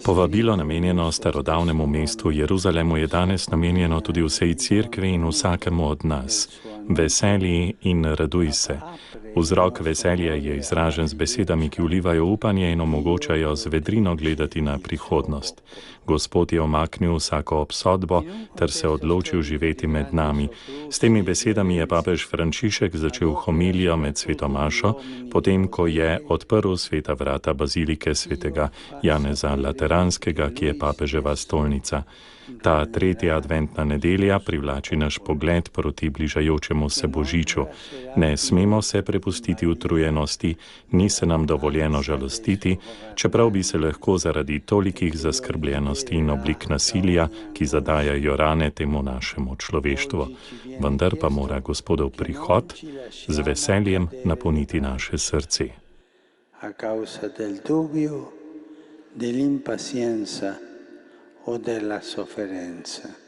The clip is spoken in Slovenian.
Povabilo namenjeno starodavnemu mestu Jeruzalemu je danes namenjeno tudi vsej cerkvi in vsakemu od nas. Veselji in raduj se. Vzrok veselja je izražen z besedami, ki vlivajo upanje in omogočajo z vedrino gledati na prihodnost. Gospod je omaknil vsako obsodbo ter se odločil živeti med nami. S temi besedami je papež Frančišek začel homilijo med sveto mašo, potem ko je odprl sveta vrata bazilike svetega Janeza Lateranskega, ki je papeževa stolnica. Ta tretja adventna nedelja privlači naš pogled proti bližajočemu se Božiču. Ne smemo se prepustiti utrujenosti, ni se nam dovoljeno žalostiti, čeprav bi se lahko zaradi tolikih zaskrbljenosti in oblik nasilja, ki zadajajo rane temu našemu človeštvu. Vendar pa mora Gospodov prihod z veseljem napolniti naše srce. A causa del dubbio, dell'impazienza o della sofferenza.